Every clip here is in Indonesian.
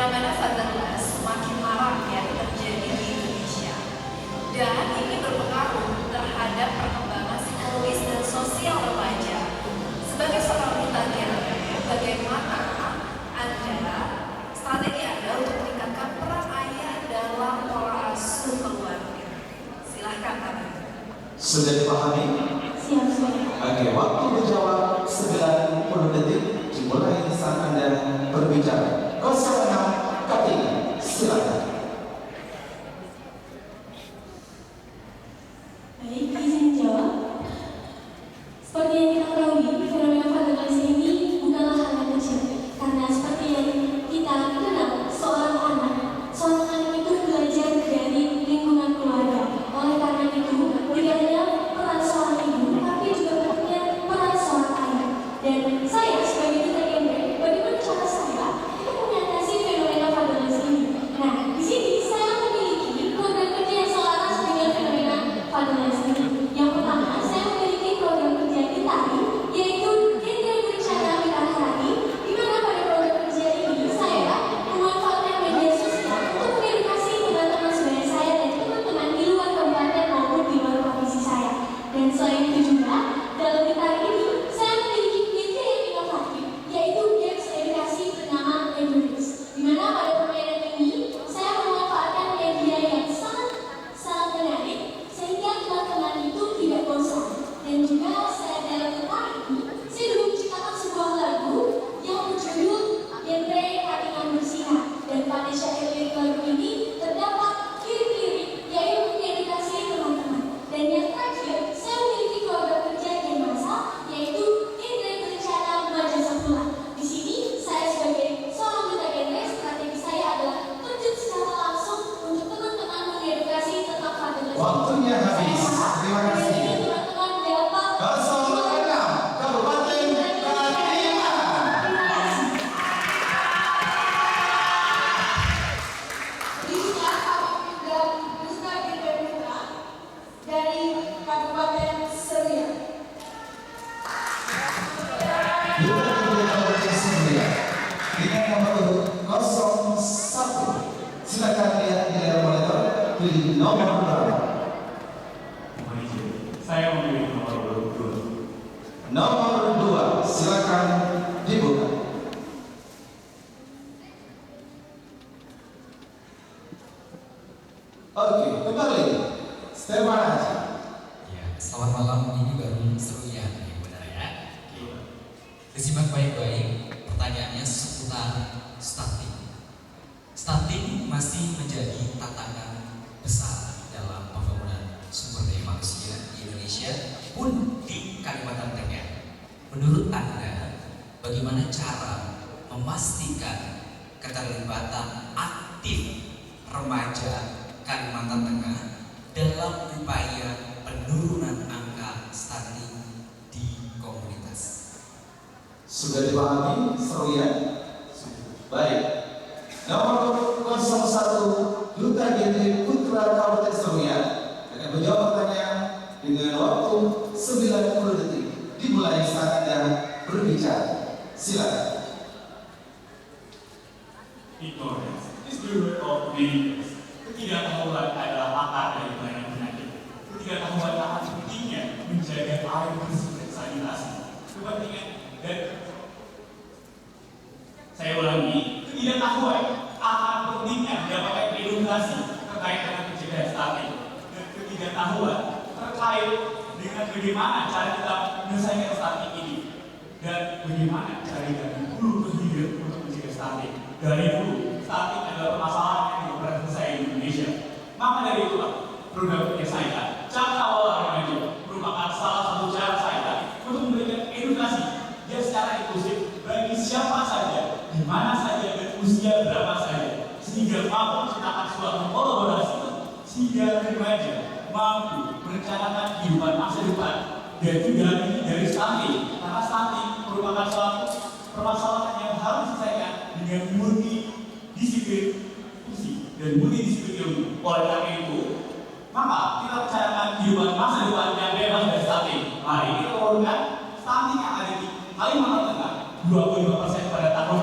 mana fatalitas semakin marak ya terjadi di Indonesia, dan ini berpengaruh terhadap perkembangan psikologis dan sosial remaja. Sebagai seorang duta genre, bagaimana strategi Anda untuk meningkatkan peran ayah dalam pola asuh keluarga? Silahkan Kak. Sudah dipahami? Siap. Oke, waktu menjawab 90 detik dimulai saat Anda berbicara. 06 Katina, silakan. Baik, izin jawab. Seperti yang kita ketahui, fenomena fatalitas ini bukanlah hal yang kecil. Karena seperti yang kita kenal, seorang anak itu belajar dari lingkungan keluarga. Oleh karena itu, tidak hanya peran seorang ibu, tapi juga pentingnya peran seorang ayah. Dan saya sebagai duta genre, bagaimana cara saya untuk mengatasi fenomena fatalitas ini? Nah, di sini saya memiliki program kerja yang selaras dengan fenomena fatalitas ini. Yang pertama, saya memiliki program kerja di TAI, yaitu Genre Berencana Wilayah Hari, di mana pada program kerja ini saya memanfaatkan media sosial untuk mengedukasi teman-teman sebaya saya dan teman-teman di luar kabupaten maupun di luar provinsi saya. Dan selain itu juga, dalam gitar ini saya memiliki media yang inovatif, yaitu games edukasi bernama Endurance, di mana pada permainan ini saya memanfaatkan media yang sangat menarik sehingga teman-teman itu tidak bosan. Dan juga saya dalam gitar ini saya juga menciptakan sebuah lagu yang berjudul Genre Hati Bersinar, dan pada syair lirik lagu ini terdapat lirik-lirik yaitu mengedukasi teman-teman. Dan yang terakhir, saya memiliki program kerja yang masa, yaitu Genre Berencana Remaja Semula. Di sini saya sebagai seorang duta genre, strategi saya adalah terjun secara langsung untuk teman-teman mengedukasi tentang fatalitas. Waktunya habis. Terima kasih. Teman-teman dapat 06 Kabupaten Katina. terima kasih. Inilah dan Duta Genre Putra dari Kabupaten Seruyan. Duta Genre Kabupaten Seruyan dengan nomor urut 01. Silakan lihat di layar monitor pilih nomor berapa. Saya memilih nomor urut 2. Nomor 2, silakan dibuka. Oke, kembali. Stefan Haji. Ya, selamat malam. Ini baru Seruyan, ya benar ya. Disimak baik-baik. Pertanyaannya seputar stunting. Stunting masih menjadi tantangan besar dalam pembangunan sumber daya manusia di Indonesia pun di Kalimantan Tengah. Menurut Anda, bagaimana cara memastikan keterlibatan aktif remaja Kalimantan Tengah dalam upaya penurunan angka stunting di komunitas? Sudah dipahami Seruyan? Baik. Nomor 01 Duta Genre Putra Kabupaten Seruyan akan menjawab pertanyaan dengan waktu 90 detik. Dimulai saat Anda berbicara. Silakan. Ignorance is the root of weakness. Ketidaktahuan adalah akar dari banyak penyakit. Ketidaktahuan akan pentingnya menjaga air bersih dan sanitasi. Kepentingan dan saya ulangi, ketidaktahuan akan pentingnya mendapatkan edukasi terkait dengan pencegahan stunting, dan ketidaktahuan terkait dengan bagaimana cara kita menyelesaikan stunting ini dan bagaimana cara dari hulu ke hilir untuk mencegah stunting. Dari dulu, stunting adalah permasalahan yang tidak pernah selesai di Indonesia. Maka dari itulah program kerja saya, Cakrawala Remaja, merupakan salah satu cara saya untuk memberikan edukasi yang secara inklusif bagi siapa saja, di mana saja, dan usia berapa saja, sehingga mampu menciptakan suatu kolaborasi sehingga remaja mampu merencanakan kehidupan masa depan dan juga dari stunting, karena stunting merupakan suatu permasalahan yang harus diselesaikan dengan multidisiplin dan multidisiplin ilmu. Oleh karena itu, maka kita rencanakan kehidupan masa depan yang bebas dari stunting. Mari kita turunkan stunting yang ada di Kalimantan Tengah 25% pada tahun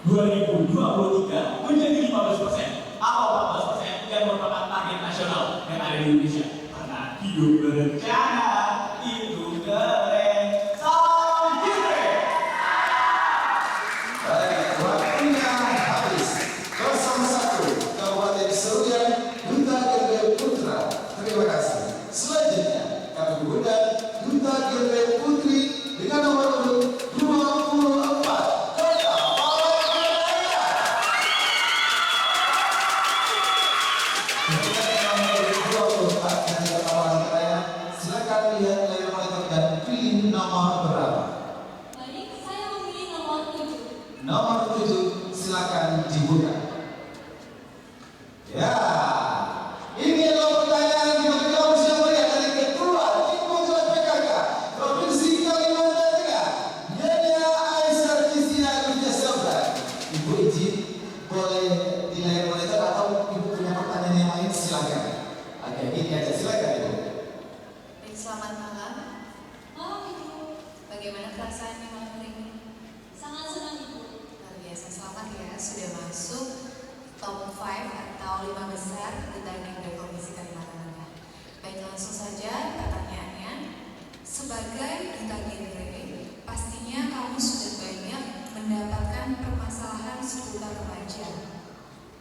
2023 menjadi 15% atau 14% yang merupakan target nasional yang ada di Indonesia. Karena hidup berencana itu keren. Salam Gendre. Baik, waktunya habis. 01 Kabupaten Seruyan, Duta Gendre Putra. Terima kasih. Selanjutnya kami mengundang Duta Gendre Putri dengan nomor urut 24. Kota Palangkaraya. Ketika nomor urut 24 dari Kota Palangkaraya, silakan lihat layar monitor dan pilih nomor berapa. Baik, saya memilih nomor 7. Nomor 7 silakan dibuka. Ya, ini adalah pertanyaan di mana kamu sudah melihat dari Ketua Tim Penggerak PKK Provinsi Kalimantan Tengah, Yania Aisyah Kristina Agustia Selva. Ibu izin boleh di layar monitor atau ibu punya pertanyaan yang lain silakan. Oke, ini aja silakan ibu. Baik, selamat malam. Malam Ibu, Bagaimana perasaannya malam hari ini? sangat senang Ibu. Luar biasa, selamat ya sudah masuk top 5 atau 5 besar Duta Gendre Provinsi Kalimantan Tengah. Baik, langsung saja pertanyaannya. Sebagai Duta Gendre, pastinya kamu sudah banyak mendapatkan permasalahan seputar remaja.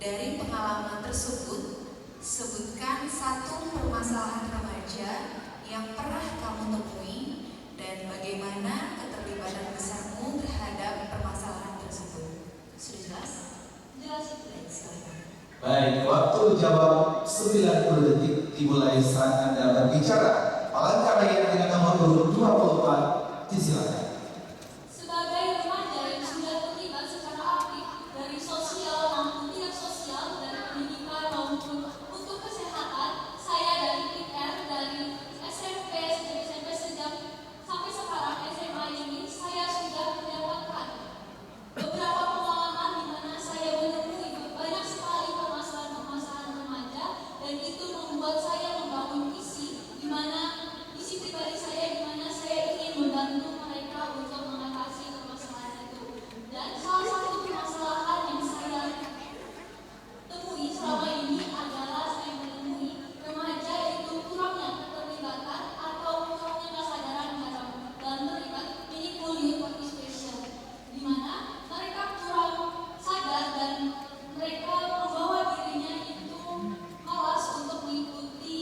Dari pengalaman tersebut, sebutkan satu permasalahan remaja yang pernah kamu temui dan bagaimana keterlibatan besarmu terhadap permasalahan tersebut. Sudah jelas? Jelas Ibu. Baik, silakan. Baik, waktu jawab 90 detik dimulai saat Anda berbicara. Palangkaraya dengan nomor urut 24 disilakan. Sebagai remaja yang sudah terlibat secara aktif dari sosial maupun tidak sosial, dari pendidikan maupun untuk kesehatan, saya dari PR dari SMP sejak sampai sekarang SMA ini saya sudah mendapatkan beberapa pengalaman di mana saya menemui banyak sekali permasalahan-permasalahan remaja, dan itu membuat saya membangun visi di mana visi pribadi saya di mana saya ingin membantu mereka untuk mengatasi permasalahan itu. Dan salah satu permasalahan yang saya temui selama ini adalah saya menemui remaja itu kurangnya keterlibatan atau kurangnya kesadaran dalam terlibat meaningful youth participation, di mana mereka kurang sadar dan mereka membawa dirinya itu malas untuk mengikuti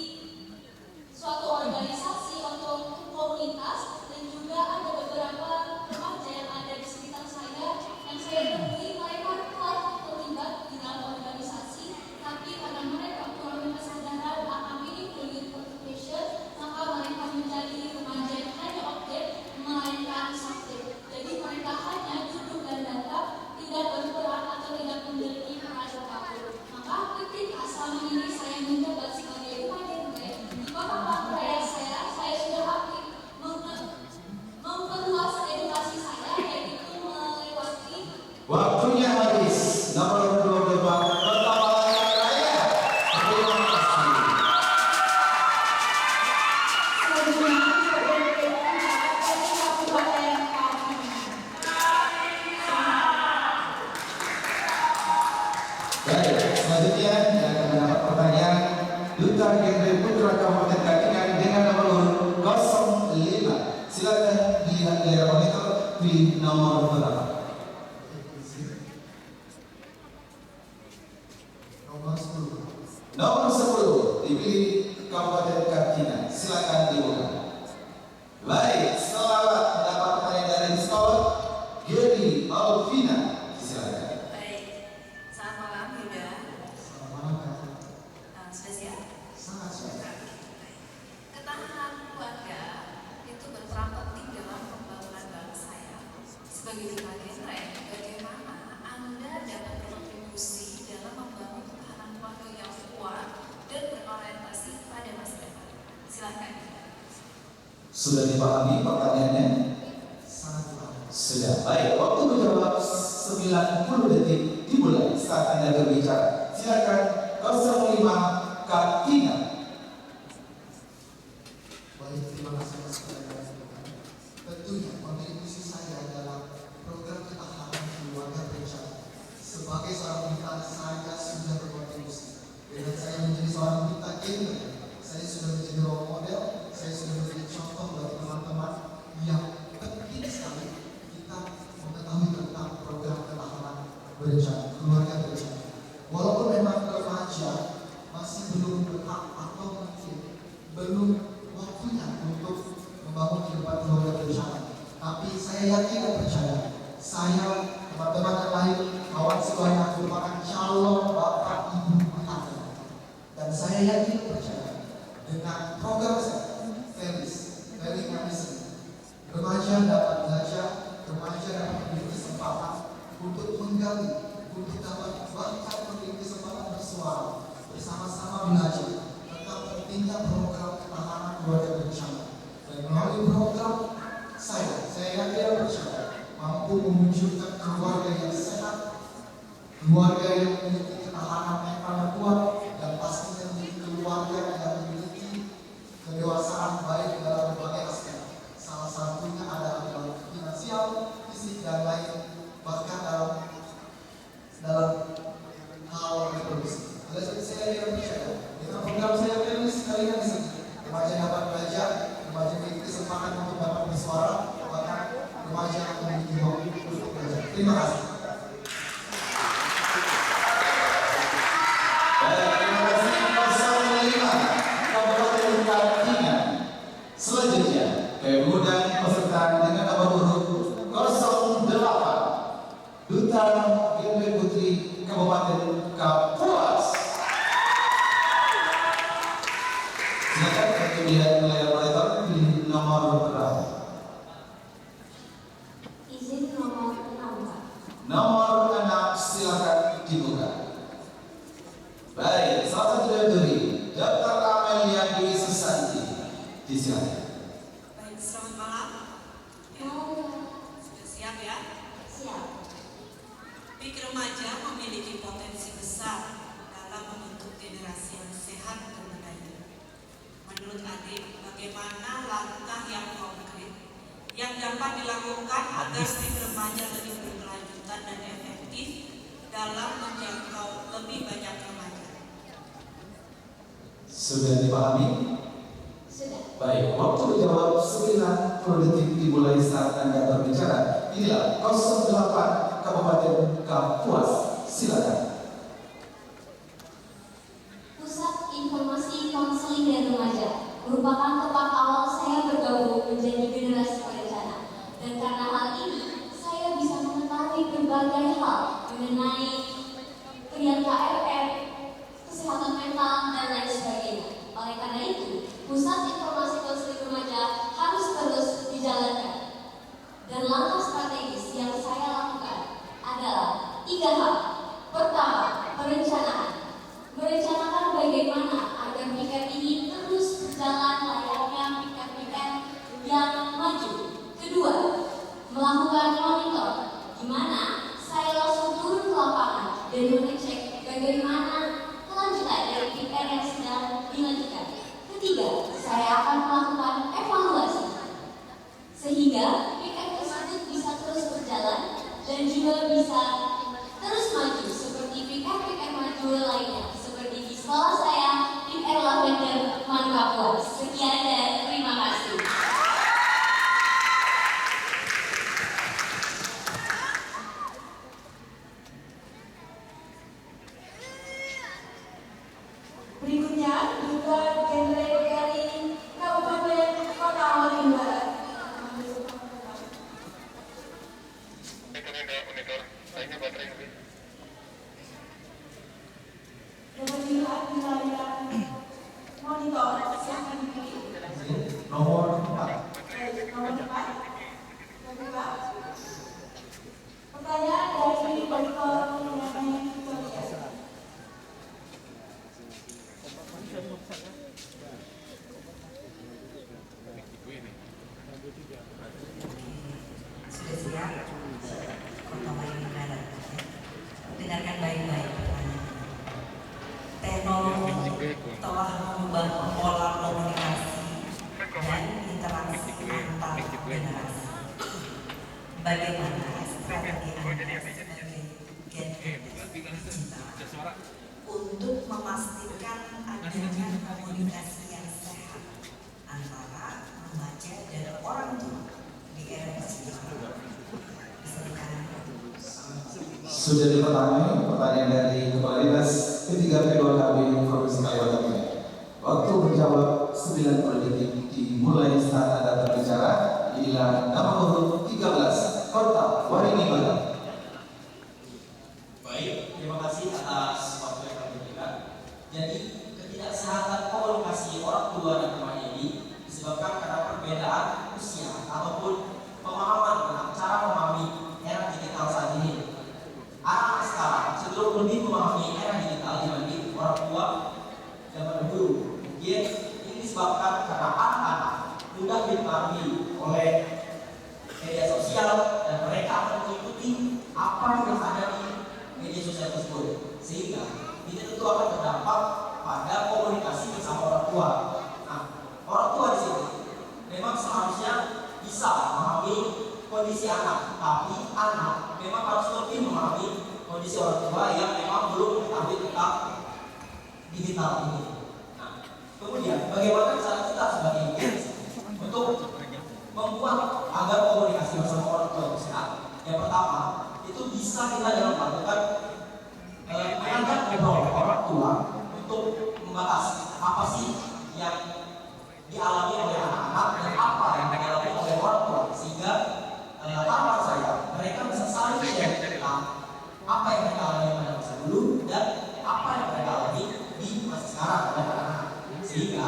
suatu organisasi atau komunitas. Dan juga ada beberapa remaja yang ada di sekitar saya yang saya temui mereka telah terlibat di dalam organisasi, tapi karena mereka kurang kesadaran akan meaningful youth participation, maka mereka menjadi remaja yang hanya objek melainkan subjek. Jadi mereka hanya duduk dan datang, tidak berperan atau tidak memiliki peran apapun. Maka ketika selama ini saya menjabat sebagai remaja di Kota Palangkaraya, saya sudah aktif memperluas edukasi saya, yaitu melewati Waktunya habis. Nomor 24 Kota Palangkaraya. Terima kasih. Selanjutnya sebagai dari Kabupaten Pati. Baik, selanjutnya yang akan mendapat pertanyaan Duta Gendre Putra Kabupaten Katingan dengan nomor urut 05. Silakan dilihat di layar monitor, pilih nomor berapa. Nomor 10 dipilih Kabupaten Katingan. Silakan dibuka. Baik, selamat mendapat pertanyaan dari sekolah Geri Alvina. Silakan. Baik, selamat malam Yuda. Sudah siap? Sangat siap. Ketahanan keluarga itu berperan penting dalam pembangunan bangsa ya. Sebagai Duta Gendre, bagaimana Anda dapat berkontribusi dalam membangun ketahanan keluarga yang kuat dan berorientasi pada masa depan? Silakan. Sudah dipahami pertanyaannya? Sudah. Baik, waktu menjawab 90 detik dimulai saat Anda berbicara. Silakan 05 Katingan. Baik, terima kasih atas pertanyaan. Tentunya kontribusi saya dalam program ketahanan keluarga berencana berencana, keluarga berencana. Walaupun memang remaja masih belum berhak atau mungkin belum waktunya untuk membangun kehidupan keluarga berencana. Tapi saya yakin dan percaya, saya, teman-teman yang lain, kawan semuanya merupakan calon bapak ibu rumah tangga. Dan saya yakin dan percaya dengan program saya, Family Medicine, remaja dapat belajar, remaja dapat memiliki kesempatan untuk menggali, untuk dapat bahkan memiliki kesempatan bersuara, bersama-sama belajar tentang pentingnya program ketahanan keluarga berencana. Dan melalui program saya yakin dan percaya mampu mewujudkan keluarga yang sehat, keluarga yang memiliki ketahanan mental yang kuat, dan pastinya menjadi keluarga yang memiliki kedewasaan baik dalam berbagai aspek. Salah satunya adalah dalam finansial, fisik, dan lain, bahkan dalam hal reproduksi. Jadi saya tidak percaya dengan program saya Family sekalian di sini, remaja dapat belajar, remaja memiliki kesempatan untuk dapat bersuara, bahkan remaja yang memiliki hobi untuk belajar. Terima kasih. Terima kasih 05 Kabupaten Katingan. Selanjutnya kemudian peserta dengan nomor urut 08 Duta Gendre Putri Kabupaten Kapuas. Silakan kemudian layar monitor di nomor berapa? Izin nomor 6, Pak. Nomor 6 silakan dibuka. Baik, salah satu dari Dr. Amelia Dwi Susanti. Disilakan. Baik, selamat malam. Sudah siap ya? Siap. PIK remaja memiliki potensi besar dalam membentuk generasi yang sehat dan berdaya. Menurut Adik, bagaimana langkah yang konkret yang dapat dilakukan agar PIK remaja lebih berkelanjutan dan efektif dalam menjangkau lebih banyak remaja? Sudah dipahami? Sudah. Baik, waktu menjawab 90 detik dimulai saat Anda berbicara. Inilah 08 Kabupaten Kapuas. Silakan. Pusat Informasi Konseling dan Remaja merupakan tempat awal saya bergabung menjadi generasi berencana. Dan karena hal ini, saya bisa mengetahui berbagai hal mengenai kegiatan KRR, kesehatan mental, dan lain sebagainya. Oleh karena itu, Pusat Informasi Konseling Remaja harus terus dijalankan. Dan langkah strategis yang saya lakukan adalah 3 hal. Pertama, perencanaan. Merencanakan bagaimana agar piket ini terus berjalan layaknya piket-piket yang maju. Kedua, melakukan monitor, di mana saya langsung turun ke lapangan dan mengecek bagaimana kelanjutan dari piket yang sedang dilanjutkan. Ketiga, saya akan melakukan evaluasi sehingga piket tersebut bisa terus berjalan dan juga bisa terus maju seperti piket-piket maju lainnya, seperti di sekolah saya, PIK Lavender Mankapuas. Sekian dan terima kasih. Berikutnya, Duta Gendre dari Kabupaten Kota Waringin Barat. Dapat dilihat di layar monitor yang akan dipilih. Nomor 4. Baik, nomor 4. Kedua, pertanyaan dari Dr. Nyanyi Victoria. Sudah siap? Kota Waringin Barat. Dengarkan baik-baik pertanyaan. Teknologi telah mengubah pola komunikasi dan interaksi antar generasi. Bagaimana strategi Anda sebagai Sudah dipertanyai pertanyaan dari Kepala Dinas Ketiga P2KB Provinsi Kalimantan Tengah. Waktu menjawab 90 detik dimulai saat Anda berbicara. Inilah nomor urut 13 Kota Waringin Barat. Baik, terima kasih atas waktu yang kami berikan. Jadi, ketidaksehatan komunikasi orang tua dan remaja ini disebabkan karena perbedaan usia ataupun pemahaman tentang cara memahami era digital saat ini. Anak sekarang cenderung lebih memahami era digital dibanding orang tua zaman dahulu. Mungkin ini disebabkan karena anak-anak mudah dipengaruhi oleh media sosial dan mereka akan mengikuti apa yang ada di media sosial tersebut, sehingga ini tentu akan berdampak pada komunikasi bersama orang tua. Nah, orang tua di sini memang seharusnya bisa memahami kondisi anak, tapi anak memang harus lebih memahami kondisi orang tua yang memang belum mengetahui tentang digital ini. Nah, kemudian bagaimana cara kita sebagai ibu untuk membuat agar komunikasi bersama orang tua itu sehat? Yang pertama, itu bisa kita dalam melakukan mengajak ngobrol orang tua untuk membahas apa sih yang dialami oleh anak-anak dan apa yang dialami oleh orang tua, sehingga harapan saya mereka bisa saling share tentang apa yang mereka alami pada masa dulu dan apa yang mereka alami di masa sekarang oleh anak-anak, sehingga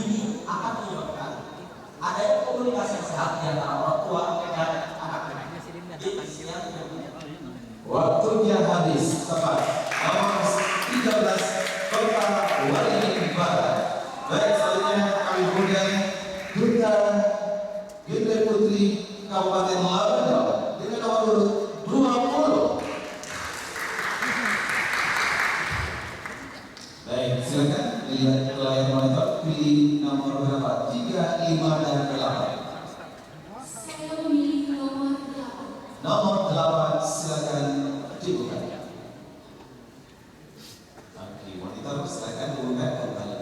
ini akan menyebabkan adanya komunikasi yang sehat di antara orang tua dan anak-anak. Waktunya habis. Tepat nomor 13 Kota Waringin Barat. Baik, selanjutnya kami undang Duta Gede Putri Kabupaten Lamandau dengan nomor urut 20. Baik, silakan lihat ke layar monitor, pilih nomor berapa, 3, 5, dan 8. Saya memilih nomor 8. Nomor 8 silakan dibuka. Oke, monitor silakan dibuka kembali.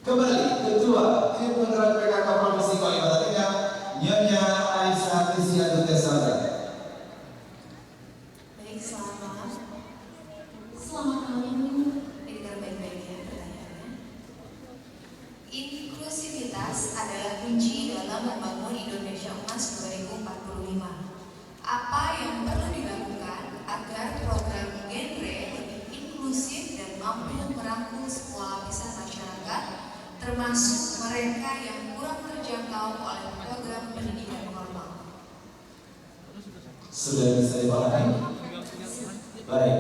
Kembali ketua tim penggerak PKK Provinsi Kalimantan Tengah, Nyonya Aisyah Tisia Dutesandra. Baik, selamat malam. Selamat malam. Dengar baik-baik ya pertanyaannya. Inklusivitas adalah kunci dalam membangun Indonesia Emas 2045. Apa yang perlu dilakukan agar program genre lebih inklusif dan mampu merangkul semua lapisan masyarakat, termasuk mereka yang kurang terjangkau oleh program pendidikan formal? Sudah bisa dipahami? Baik.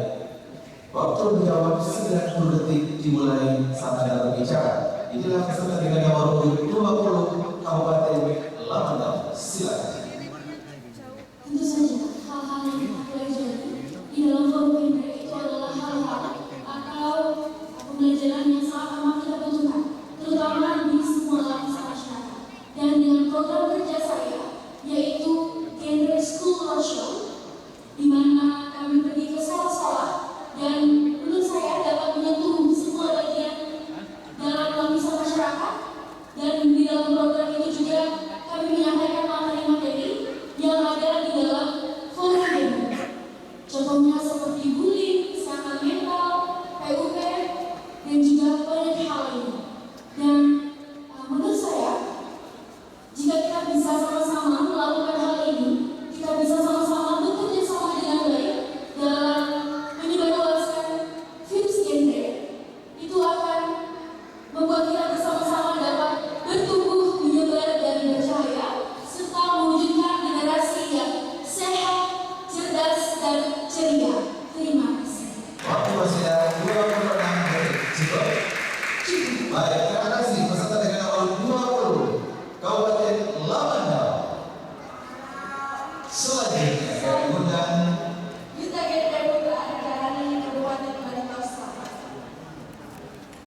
Waktu menjawab 90 detik dimulai saat Anda berbicara. Inilah peserta dengan nomor urut 20 Kabupaten Lamandau. Silakan.